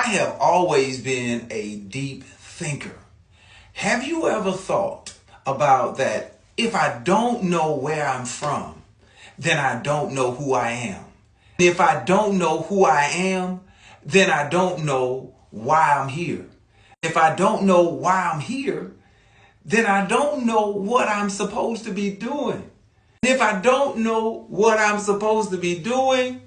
I have always been a deep thinker. Have you ever thought about that if I don't know where I'm from, then I don't know who I am? If I don't know who I am, then I don't know why I'm here. If I don't know why I'm here, then I don't know what I'm supposed to be doing. If I don't know what I'm supposed to be doing,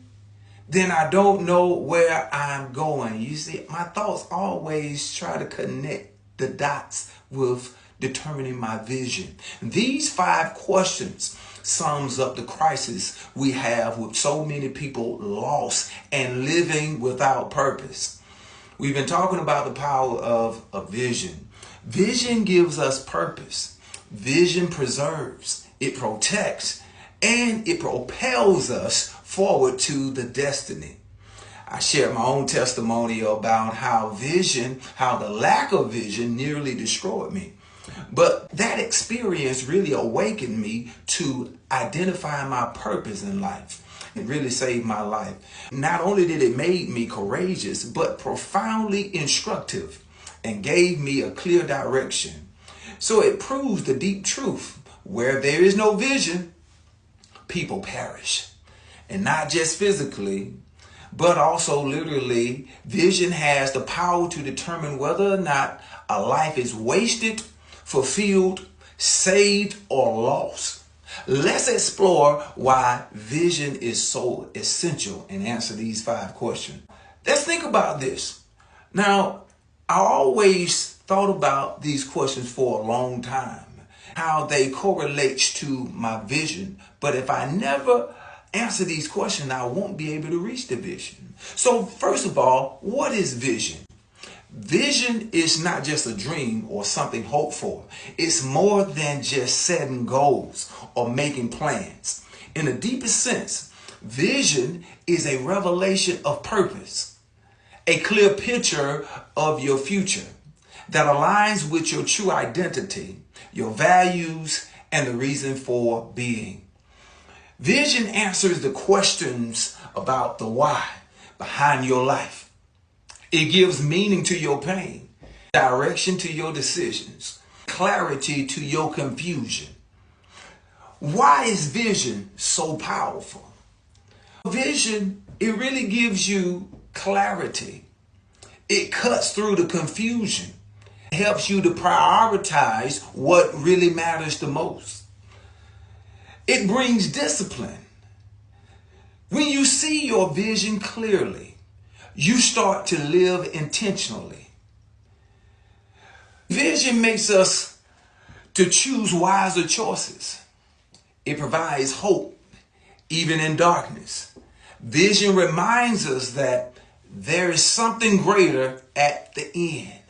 then I don't know where I'm going. You see, my thoughts always try to connect the dots with determining my vision. These 5 questions sums up the crisis we have with so many people lost and living without purpose. We've been talking about the power of a vision. Vision gives us purpose. Vision preserves, it protects, and it propels us forward to the destiny. I shared my own testimony about how the lack of vision nearly destroyed me. But that experience really awakened me to identify my purpose in life. It really saved my life. Not only did it make me courageous, but profoundly instructive and gave me a clear direction. So it proves the deep truth. Where there is no vision, people perish. And not just physically, but also literally. Vision has the power to determine whether or not a life is wasted, fulfilled, saved, or lost. Let's explore why vision is so essential and answer these 5 questions. Let's think about this. Now, I always thought about these questions for a long time, how they correlate to my vision. But if I never answer these questions, I won't be able to reach the vision. So first of all, what is vision? Vision is not just a dream or something hoped for. It's more than just setting goals or making plans. In the deepest sense, vision is a revelation of purpose, a clear picture of your future that aligns with your true identity, your values, and the reason for being. Vision answers the questions about the why behind your life. It gives meaning to your pain, direction to your decisions, clarity to your confusion. Why is vision so powerful? Vision, it really gives you clarity. It cuts through the confusion. It helps you to prioritize what really matters the most. It brings discipline. When you see your vision clearly, you start to live intentionally. Vision makes us to choose wiser choices. It provides hope, even in darkness. Vision reminds us that there is something greater at the end.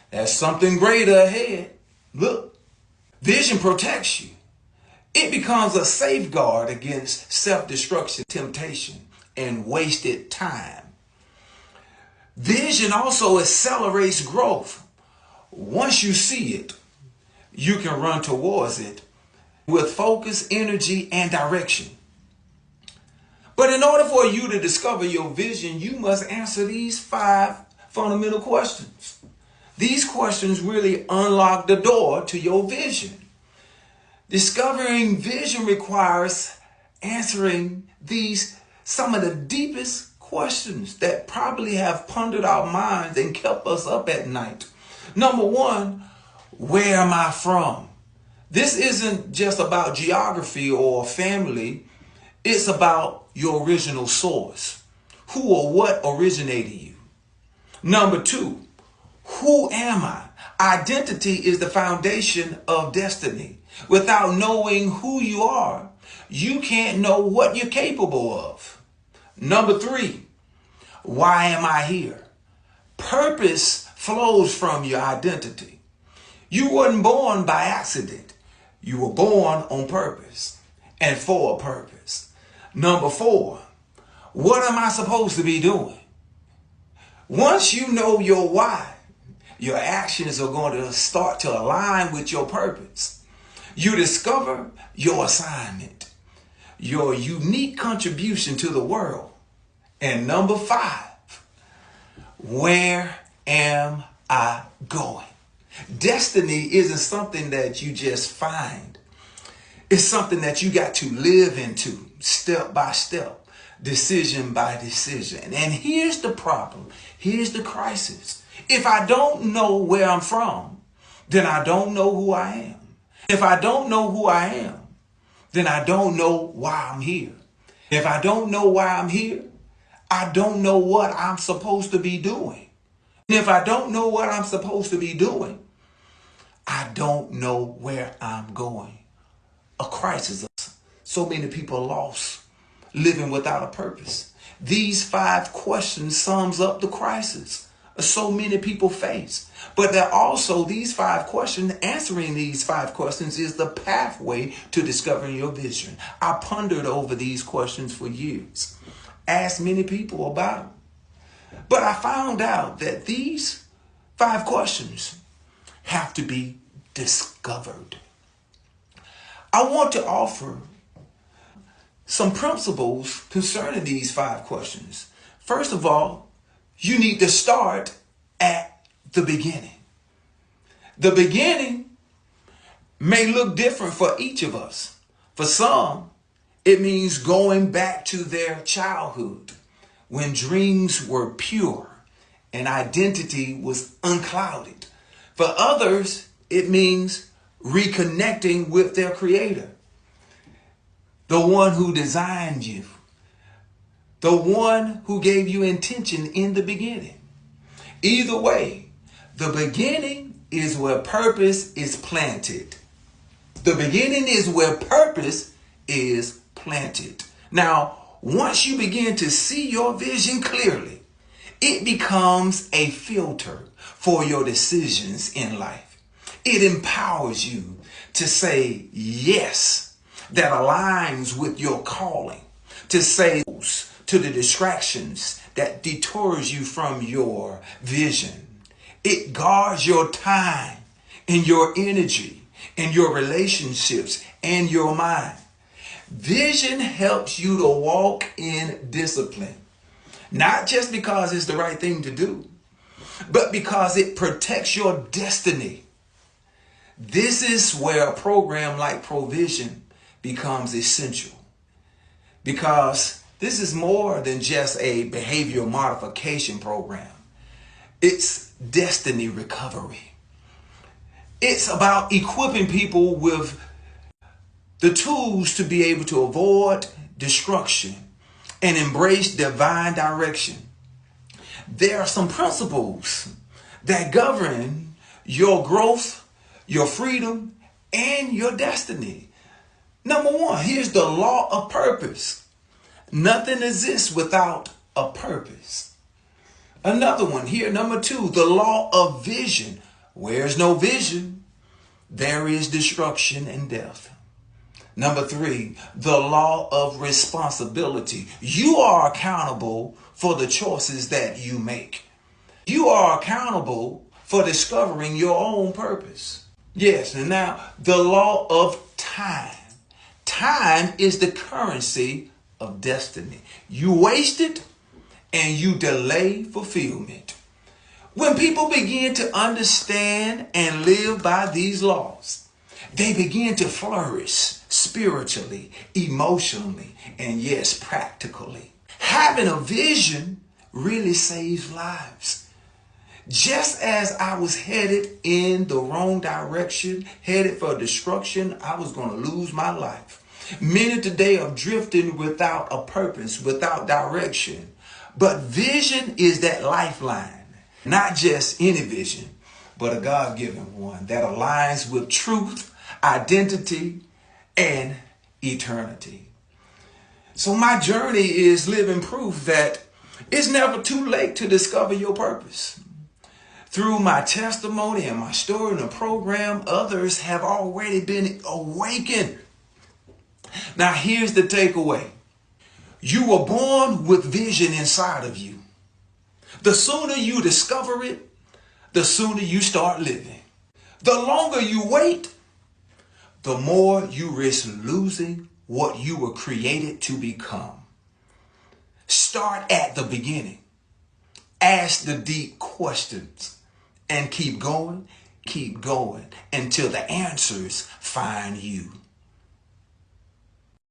There's something greater ahead. Look, vision protects you. It becomes a safeguard against self-destruction, temptation, and wasted time. Vision also accelerates growth. Once you see it, you can run towards it with focus, energy, and direction. But in order for you to discover your vision, you must answer these 5 fundamental questions. These questions really unlock the door to your vision. Discovering vision requires answering some of the deepest questions that probably have pondered our minds and kept us up at night. Number 1, where am I from? This isn't just about geography or family. It's about your original source. Who or what originated you? Number 2, who am I? Identity is the foundation of destiny. Without knowing who you are, you can't know what you're capable of. Number 3, why am I here? Purpose flows from your identity. You weren't born by accident. You were born on purpose and for a purpose. Number 4, what am I supposed to be doing? Once you know your why, your actions are going to start to align with your purpose. You discover your assignment, your unique contribution to the world. And number 5, Where am I going? Destiny isn't something that you just find. It's something that you got to live into step by step, decision by decision. And here's the problem. Here's the crisis. If I don't know where I'm from, then I don't know who I am. If I don't know who I am, then I don't know why I'm here. If I don't know why I'm here, I don't know what I'm supposed to be doing. And if I don't know what I'm supposed to be doing, I don't know where I'm going. A crisis. So many people lost, living without a purpose. These 5 questions sums up the crisis so many people face. But they're also these 5 questions, answering these 5 questions is the pathway to discovering your vision. I pondered over these questions for years, asked many people about them. But I found out that these 5 questions have to be discovered. I want to offer some principles concerning these 5 questions. First of all, you need to start at the beginning. The beginning may look different for each of us. For some, it means going back to their childhood when dreams were pure and identity was unclouded. For others, it means reconnecting with their creator, the one who designed you, the one who gave you intention in the beginning. Either way, the beginning is where purpose is planted. The beginning is where purpose is planted. Now, once you begin to see your vision clearly, it becomes a filter for your decisions in life. It empowers you to say yes that aligns with your calling, to say to the distractions that deters you from your vision. It guards your time and your energy and your relationships and your mind. Vision helps you to walk in discipline, not just because it's the right thing to do, but because it protects your destiny. This is where a program like Provision becomes essential, because this is more than just a behavioral modification program. It's destiny recovery. It's about equipping people with the tools to be able to avoid destruction and embrace divine direction. There are some principles that govern your growth, your freedom, and your destiny. Number 1, here's the law of purpose. Nothing exists without a purpose. Another one here, number 2, the law of vision. Where's no vision, there is destruction and death. Number 3, the law of responsibility. You are accountable for the choices that you make. You are accountable for discovering your own purpose. Yes, and now the law of time. Time is the currency of destiny. You waste it and you delay fulfillment. When people begin to understand and live by these laws, they begin to flourish spiritually, emotionally, and yes, practically. Having a vision really saves lives. Just as I was headed in the wrong direction, headed for destruction, I was going to lose my life. Many today are drifting without a purpose, without direction. But vision is that lifeline, not just any vision, but a God-given one that aligns with truth, identity, and eternity. So my journey is living proof that it's never too late to discover your purpose. Through my testimony and my story and the program, others have already been awakened. Now here's the takeaway. You were born with vision inside of you. The sooner you discover it, the sooner you start living. The longer you wait, the more you risk losing what you were created to become. Start at the beginning. Ask the deep questions and keep going until the answers find you.